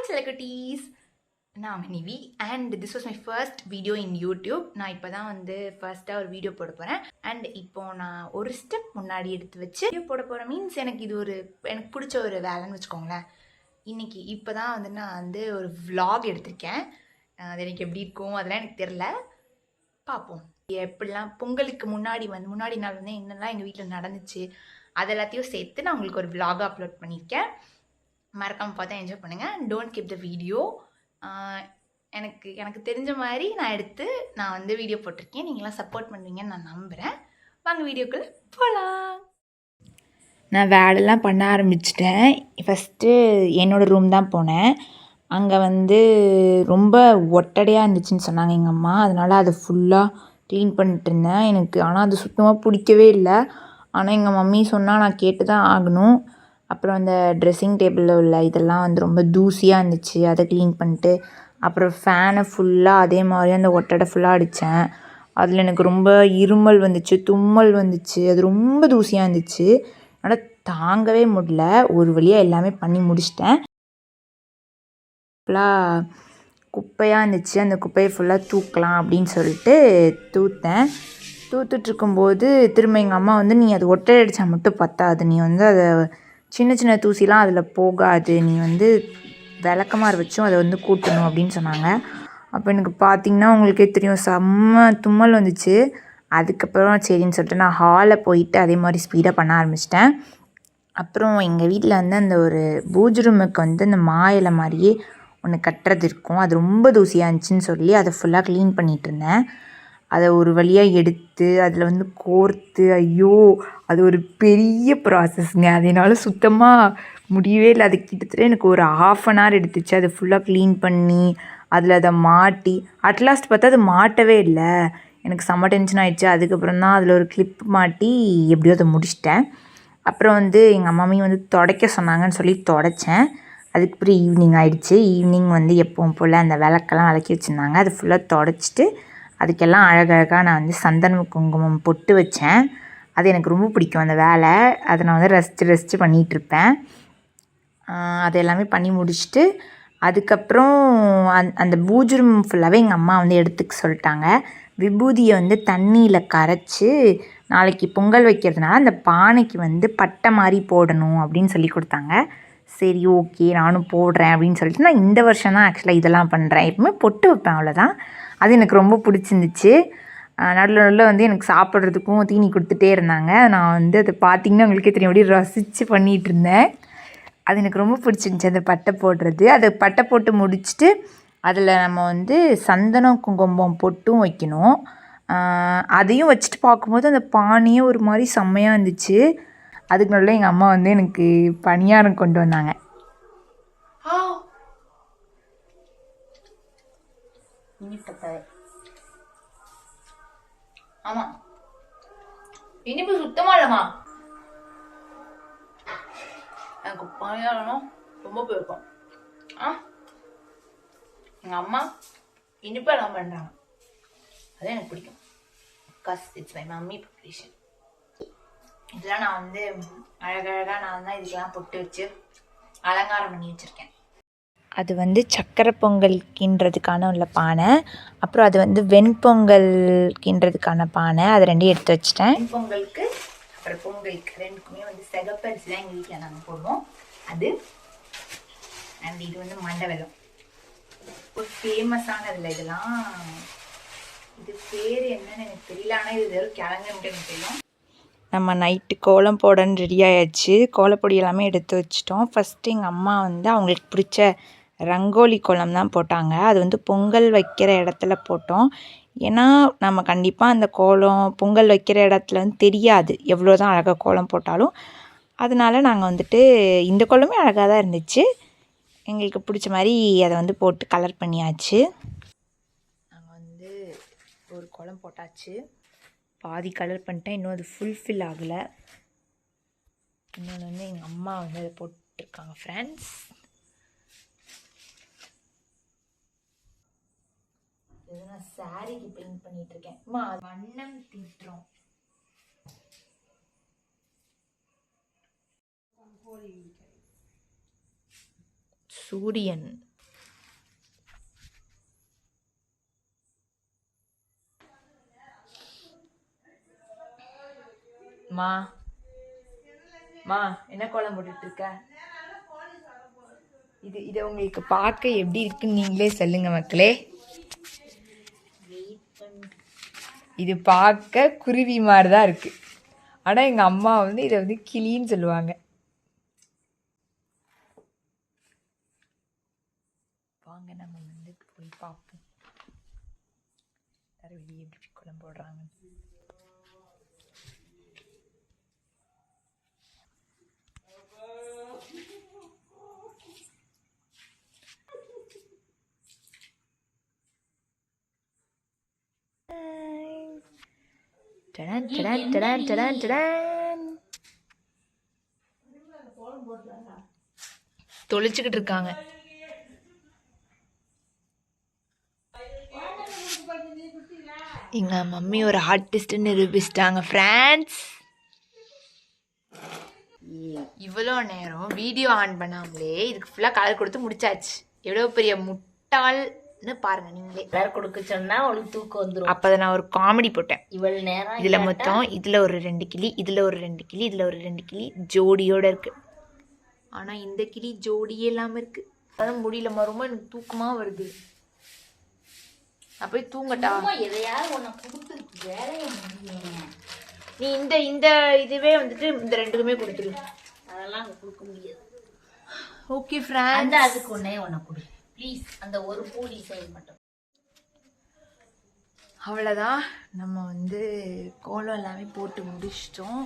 Celebrities. நான் Nivi and this was my first video in YouTube. நான் இப்போ தான் வந்து ஃபர்ஸ்ட்டாக ஒரு வீடியோ போட போகிறேன். அண்ட் இப்போ நான் ஒரு ஸ்டெப் முன்னாடி எடுத்து வச்சு வீடியோ போட போகிறேன். மீன்ஸ் எனக்கு இது எனக்கு பிடிச்ச ஒரு வேலைன்னு வச்சுக்கோங்களேன். இன்றைக்கி இப்போ தான் வந்து நான் வந்து ஒரு vlog எடுத்திருக்கேன். அது எனக்கு எப்படி இருக்கும் அதெல்லாம் எனக்கு தெரில, பார்ப்போம். எப்படிலாம் பொங்கலுக்கு முன்னாடி நாள் வந்து என்னெல்லாம் எங்கள் வீட்டில் நடந்துச்சு அது எல்லாத்தையும் சேர்த்து நான் உங்களுக்கு ஒரு vlog அப்லோட் பண்ணியிருக்கேன். மறக்காமல் பார்த்தா என்ஜாய் பண்ணுங்கள். Don't keep the video. எனக்கு தெரிஞ்ச மாதிரி நான் வந்து வீடியோ போட்டிருக்கேன். நீங்களாம் சப்போர்ட் பண்ணுவீங்கன்னு நான் நம்புகிறேன். வாங்க வீடியோக்குள்ளே போகலாம். நான் வேலைலாம் பண்ண ஆரம்பிச்சிட்டேன். ஃபஸ்ட்டு என்னோடய ரூம் தான் போனேன். அங்கே வந்து ரொம்ப ஒட்டடையாக இருந்துச்சுன்னு சொன்னாங்க எங்கள் அம்மா. அதனால் அதை ஃபுல்லாக க்ளீன் பண்ணிட்டு இருந்தேன். ஆனால் அது சுத்தமாக பிடிக்கவே இல்லை. ஆனால் எங்கள் மம்மி சொன்னால் நான் கேட்டு தான் ஆகணும். அப்புறம் அந்த ட்ரெஸ்ஸிங் டேபிளில் உள்ள இதெல்லாம் வந்து ரொம்ப தூசியாக இருந்துச்சு, அதை க்ளீன் பண்ணிட்டு அப்புறம் ஃபேனை ஃபுல்லாக அதே மாதிரி அந்த ஒட்டடை ஃபுல்லாக அடித்தேன். அதில் எனக்கு ரொம்ப இருமல் வந்துச்சு, தும்மல் வந்துச்சு. அது ரொம்ப தூசியாக இருந்துச்சு. அதனால் தாங்கவே முடியல. ஒரு வழியாக எல்லாமே பண்ணி முடிச்சிட்டேன். ஃபுல்லாக குப்பையாக இருந்துச்சு. அந்த குப்பையை ஃபுல்லாக தூக்கலாம் அப்படின்னு சொல்லிட்டு தூத்துட்ருக்கும்போது திரும்ப எங்கள் அம்மா வந்து, நீ அது ஒட்டடை அடித்தா மட்டும் பத்தாது, நீ வந்து அதை சின்ன சின்ன தூசிலாம் அதில் போகாது, நீ வந்து விளக்கமாறு வச்சும் அதை வந்து கூட்டணும் அப்படின்னு சொன்னாங்க. அப்போ எனக்கு பார்த்திங்கன்னா உங்களுக்கே தெரியும், செம்ம தும்மல் வந்துச்சு. அதுக்கப்புறம் சரின்னு சொல்லிட்டு நான் ஹாலில் போயிட்டு அதே மாதிரி ஸ்பீடாக பண்ண ஆரம்பிச்சிட்டேன். அப்புறம் எங்கள் வீட்டில் வந்து அந்த ஒரு பூஜை ரூமுக்கு வந்து அந்த இலை மாதிரியே ஒன்று கட்டுறது இருக்கும். அது ரொம்ப தூசியாக இருந்துச்சுன்னு சொல்லி அதை ஃபுல்லாக க்ளீன் பண்ணிகிட்டு இருந்தேன். அதை ஒரு வழியாக எடுத்து அதில் வந்து கோர்த்து, ஐயோ அது ஒரு பெரிய ப்ராசஸ்ங்க. அதனால் சுத்தமாக முடியவே இல்லை. அது கிட்டத்தட்ட எனக்கு ஒரு 1/2 hour எடுத்துச்சு. அதை ஃபுல்லாக க்ளீன் பண்ணி அதில் அதை மாட்டி அட்லாஸ்ட் பார்த்தா அது மாட்டவே இல்லை. எனக்கு செம்ம டென்ஷன் ஆகிடுச்சு. அதுக்கப்புறம் தான் அதில் ஒரு கிளிப் மாட்டி எப்படியோ அதை முடிச்சிட்டேன். அப்புறம் வந்து எங்கள் அம்மாவையும் வந்து துடைக்க சொன்னாங்கன்னு சொல்லி துடைச்சேன். அதுக்கப்புறம் ஈவினிங் ஆகிடுச்சு. ஈவினிங் வந்து எப்பவும் போல் அந்த விளக்கெல்லாம் விளக்கி வச்சுருந்தாங்க. அது ஃபுல்லாக துடைச்சிட்டு அதுக்கெல்லாம் அழகழகாக நான் வந்து சந்தனம் குங்குமம் பொட்டு வச்சேன். அது எனக்கு ரொம்ப பிடிக்கும் அந்த வேலை. அதை நான் வந்து ரசித்து பண்ணிகிட்ருப்பேன். அது எல்லாமே பண்ணி முடிச்சுட்டு அதுக்கப்புறம் அந்த பூஜை ரூம் ஃபுல்லாகவே எங்கள் அம்மா வந்து எடுத்துக்க சொல்லிட்டாங்க. விபூதியை வந்து தண்ணியில் கரைச்சி நாளைக்கு பொங்கல் வைக்கிறதுனால அந்த பானைக்கு வந்து பட்டை மாதிரி போடணும் அப்படின்னு சொல்லி கொடுத்தாங்க. சரி ஓகே நானும் போடுறேன் அப்படின்னு சொல்லிட்டு நான் இந்த வருஷம் தான் ஆக்சுவலாக இதெல்லாம் பண்ணுறேன். எப்பவுமே பொட்டு வைப்பேன், அவ்வளோதான். அது எனக்கு ரொம்ப பிடிச்சிருந்துச்சு. நடுவில் வந்து எனக்கு சாப்பிட்றதுக்கும் தீனி கொடுத்துட்டே இருந்தாங்க. நான் வந்து அதை பார்த்திங்கன்னா உங்களுக்கே தெரியும், அப்படியே ரசித்து பண்ணிகிட்டு இருந்தேன். அது எனக்கு ரொம்ப பிடிச்சிருந்துச்சி அந்த பட்டை போடுறது. அதை பட்டை போட்டு முடிச்சுட்டு அதில் நம்ம வந்து சந்தனம் குங்குமம் பொட்டும் வைக்கணும். அதையும் வச்சுட்டு பார்க்கும்போது அந்த பானையே ஒரு மாதிரி செம்மையாக இருந்துச்சு. அதுக்கு நடுவில் எங்கள் அம்மா வந்து எனக்கு பணியாரம் கொண்டு வந்தாங்க. ஆமாம், இனிப்பு சுத்தமா இல்லைம்மா. எனக்கு பணியாரம் ரொம்ப பிடிக்கும். எங்கள் அம்மா இனிப்பு எல்லாம் பண்ணுறாங்க, அது எனக்கு பிடிக்கும். Because it's my mummy preparation. இதெல்லாம் நான் வந்து அழகழகாக நான் தான் இதுக்கெல்லாம் பொட்டு வச்சு அலங்காரம் பண்ணி வச்சுருக்கேன். அது வந்து சக்கரை பொங்கல் கிண்டுறதுக்கான உள்ள பானை. அப்புறம் அது வந்து வெண்பொங்கல் கிண்டுறதுக்கான பானை. அது ரெண்டையும் எடுத்து வச்சுட்டேன். வெண்பொங்கலுக்கு அப்புறம் பொங்கலுக்கு ரெண்டுக்குமே வந்து சிகப்பரிசி தான் எங்கள் வீட்டில் நாங்கள் போடுவோம். அது அண்ட் இது வந்து மண்டவெல்லம், ஒரு ஃபேமஸானதில்லை இதெல்லாம். இது பேர் என்னன்னு எனக்கு தெரியல, ஆனால் இது வெறும் கிழங்குன்ட்டு எனக்கு தெரியும். நம்ம நைட்டு கோலம் போடன்னு ரெடி ஆயாச்சு. கோலப்பொடி எல்லாமே எடுத்து வச்சிட்டோம். ஃபஸ்ட்டு எங்கள் அம்மா வந்து அவங்களுக்கு பிடிச்ச ரங்கோலி கோலம் தான் போட்டாங்க. அது வந்து பொங்கல் வைக்கிற இடத்துல போட்டோம். ஏன்னா நம்ம கண்டிப்பாக அந்த பொங்கல் வைக்கிற இடத்துல வந்து தெரியாது எவ்வளோ தான் அழகாக கோலம் போட்டாலும். அதனால நாங்கள் வந்துட்டு இந்த கோலமே அழகாக தான் இருந்துச்சு. எங்களுக்கு பிடிச்ச மாதிரி அதை வந்து போட்டு கலர் பண்ணியாச்சு. நாங்கள் வந்து ஒரு கோலம் போட்டாச்சு, பாதி கலர் பண்ணிட்டேன். இன்னும் அது ஃபுல்ஃபில் ஆகலை. இன்னொன்று வந்து எங்கள் அம்மா வந்து அதை போட்டிருக்காங்க ஃப்ரெண்ட்ஸ். இது நான் சாரிக்கு பெயிண்ட் பண்ணிகிட்ருக்கேன். வண்ணம் தீட்டுறோம். சூரியன் மா மா என்ன கோலம் போட்டுட்டு இருக்க? இது உங்களுக்கு பார்க்க எப்படி இருக்குன்னு நீங்களே சொல்லுங்க மக்களே. இது பார்க்க குருவி மாதிரி தான் இருக்கு. ஆனா எங்க அம்மா வந்து இதை வந்து கிளின்னு சொல்லுவாங்க. வாங்க நம்ம வந்து போய் பார்ப்போம் வெளியே எப்படி கோலம் போடுறாங்க. தொலைச்சுக்கிட்டு இருக்காங்க. எங்க மம்மி ஒரு ஆர்டிஸ்ட்னு நிரூபிச்சிட்டாங்க ஃப்ரெண்ட்ஸ். இவ்வளோ நேரம் வீடியோ ஆன் பண்ணாமலே இதுக்கு ஃபுல்லாக கலர் கொடுத்து முடிச்சாச்சு. எவ்வளோ பெரிய முட்டாள்னு பாருங்க நீங்களே. கலர் கொடுக்க சொன்னா அவளுக்கு தூக்கம் வந்துடும். அப்போ நான் ஒரு காமெடி போட்டேன். இவ்வளவு நேரம் இதில் மொத்தம் இதில் ஒரு 2 கிளி, இதில் ஒரு 2 கிளி, இதில் ஒரு 2 கிளி ஜோடியோட இருக்கு. ஆனால் இந்த கிளி ஜோடியே இல்லாமல் இருக்கு. அதான் முடியலம்மா, ரொம்ப எனக்கு தூக்கமாக வருது. நான் போய் தூங்கட்டா? எதையாவது ஒன்று கொடுத்து வேலையை முடியும். நீ இந்த இதுவே வந்துட்டு இந்த 2க்குமே கொடுத்துரு. அதெல்லாம் கொடுக்க முடியாது. ஓகே ஃப்ரெண்ட்ஸ், அதுக்கு ஒன்னே ஒன்று கொடு ப்ளீஸ். அந்த ஒரு பூ டிசைன் மட்டும். அவ்வளோதான், நம்ம வந்து கோலம் எல்லாமே போட்டு முடிச்சிட்டோம்.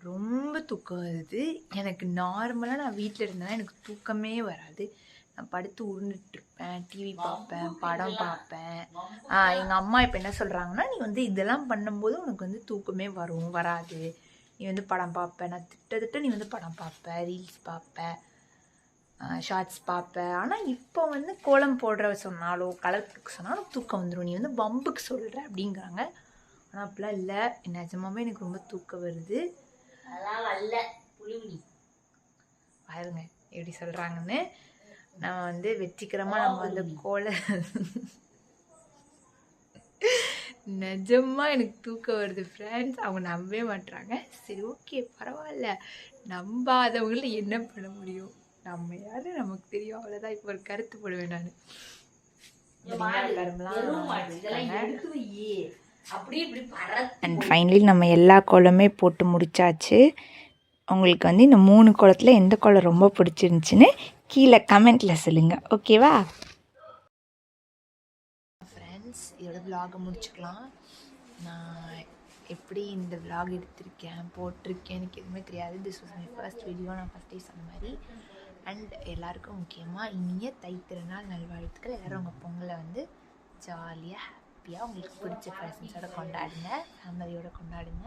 ரொம்ப தூக்கம் வருது எனக்கு. நார்மலாக நான் வீட்டில் இருந்தேன்னா எனக்கு தூக்கமே வராது. நான் படுத்து உருண்டுட்டுருப்பேன், டிவி பார்ப்பேன், படம் பார்ப்பேன். எங்கள் அம்மா இப்போ என்ன சொல்கிறாங்கன்னா, நீ வந்து இதெல்லாம் பண்ணும்போது உனக்கு வந்து தூக்கமே வராது. நீ வந்து படம் பார்ப்ப, நான் திட்ட நீ வந்து படம் பார்ப்ப, ரீல்ஸ் பார்ப்ப, ஷார்ட்ஸ் பார்ப்பேன். ஆனால் இப்போ வந்து கோலம் போடுற சொன்னாலோ கலர் கொடுக்க சொன்னாலும் தூக்கம் வந்துடும். நீ வந்து பம்புக்கு சொல்கிற அப்படிங்கிறாங்க. ஆனால் அப்படிலாம் இல்லை, நிஜமாவே எனக்கு ரொம்ப தூக்கம் வருது. பாருங்க எப்படி சொல்கிறாங்கன்னு. நம்ம வந்து வெற்றிகரமாக நம்ம வந்து நிஜமாக எனக்கு தூக்கம் வருது ஃப்ரெண்ட்ஸ். அவங்க நம்பவே மாட்டுறாங்க. சரி ஓகே பரவாயில்ல, நம்பாதவங்கள என்ன பண்ண முடியும், நம்ம யாரு நமக்கு தெரியும், அவ்வளோதான். இப்போ ஒரு கருத்து போடுவேன் நான். அண்ட் ஃபைனலி நம்ம எல்லா கோலமே போட்டு முடிச்சாச்சு. உங்களுக்கு வந்து இந்த 3 கோலத்தில் எந்த கோலம் ரொம்ப பிடிச்சிருந்துச்சின்னு கீழே கமெண்ட்டில் சொல்லுங்கள், ஓகேவா ஃப்ரெண்ட்ஸ்? இதோட விலாகை முடிச்சுக்கலாம். நான் எப்படி இந்த விலாக் எடுத்திருக்கேன் போட்டிருக்கேன் எனக்கு எதுவுமே தெரியாது. This was my first video. நான் ஃபஸ்ட்டே சொன்ன மாதிரி. அண்ட் எல்லாருக்கும் முக்கியமாக இனிய தைத்திருநாள் நல்வாழ்த்துக்கள். எல்லோரும் உங்கள் பொங்கலை வந்து ஜாலியாக ஹாப்பியாக உங்களுக்கு பிடிச்ச ப்ரெசன்ஸோட கொண்டாடுங்க, ஃபேமிலியோடு கொண்டாடுங்க.